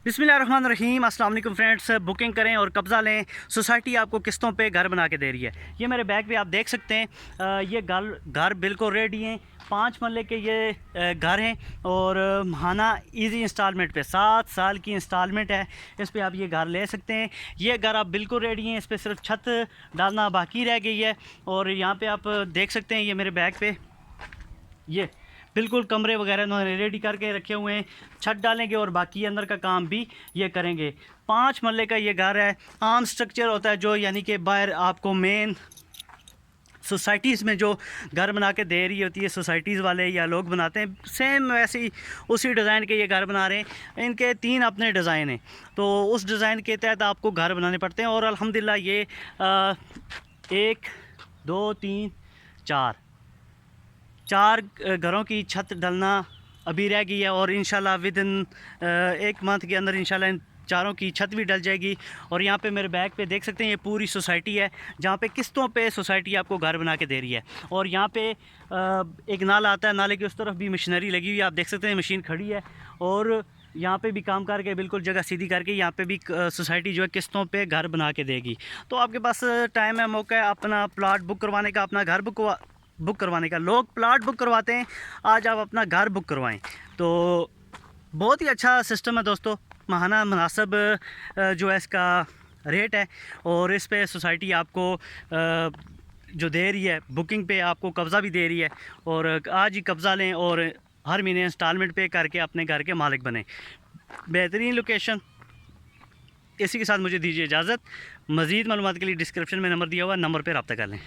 बिस्मिल्लाहिर्रहमानिर्रहीम। अस्सलाम वालेकुम फ्रेंड्स। बुकिंग करें और कब्ज़ा लें। सोसाइटी आपको किस्तों पे घर बना के दे रही है। ये मेरे बैग पे आप देख सकते हैं। ये घर बिल्कुल रेडी हैं। 5 मरले के ये घर हैं और महाना इजी इंस्टॉलमेंट पे 7 साल की इंस्टॉलमेंट है। इस पे आप ये घर ले सकते हैं। ये घर आप बिल्कुल रेडी हैं। इस पर सिर्फ छत डालना बाकी रह गई है। और यहाँ पे आप देख सकते हैं, ये मेरे बैग पे ये बिल्कुल कमरे वगैरह उन्होंने रेडी करके रखे हुए हैं। छत डालेंगे और बाकी अंदर का काम भी ये करेंगे। 5 मरले का ये घर है। आम स्ट्रक्चर होता है जो, यानी कि बाहर आपको मेन सोसाइटीज़ में जो घर बना के दे रही होती है सोसाइटीज़ वाले या लोग बनाते हैं, सेम वैसे ही उसी डिज़ाइन के ये घर बना रहे हैं। इनके 3 अपने डिज़ाइन हैं, तो उस डिज़ाइन के तहत आपको घर बनाने पड़ते हैं। और अल्हम्दुलिल्लाह ये 1 2 3 4 घरों की छत डलना अभी रह गई है। और इंशाल्लाह विद इन 1 मंथ के अंदर इंशाल्लाह इन चारों की छत भी डल जाएगी। और यहाँ पे मेरे बैग पे देख सकते हैं, ये पूरी सोसाइटी है जहाँ पे किस्तों पे सोसाइटी आपको घर बना के दे रही है। और यहाँ पे एक नाला आता है, नाले की उस तरफ भी मशीनरी लगी हुई है। आप देख सकते हैं मशीन खड़ी है और यहाँ पे भी काम करके बिल्कुल जगह सीधी करके यहाँ पे भी सोसाइटी जो है किस्तों पे घर बना के देगी। तो आपके पास टाइम है, मौका है अपना प्लाट बुक करवाने का, अपना घर बुक करवाने का। लोग प्लाट बुक करवाते हैं, आज आप अपना घर बुक करवाएं। तो बहुत ही अच्छा सिस्टम है दोस्तों। महाना मुनासिब जो है इसका रेट है। और इस पे सोसाइटी आपको जो दे रही है बुकिंग पे, आपको कब्ज़ा भी दे रही है। और आज ही कब्ज़ा लें और हर महीने इंस्टॉलमेंट पे करके अपने घर के मालिक बने। बेहतरीन लोकेशन। इसी के साथ मुझे दीजिए इजाज़त। मज़ीद मालूमात के लिए डिस्क्रिप्शन में नंबर दिया हुआ, नंबर पर रब्ता कर लें।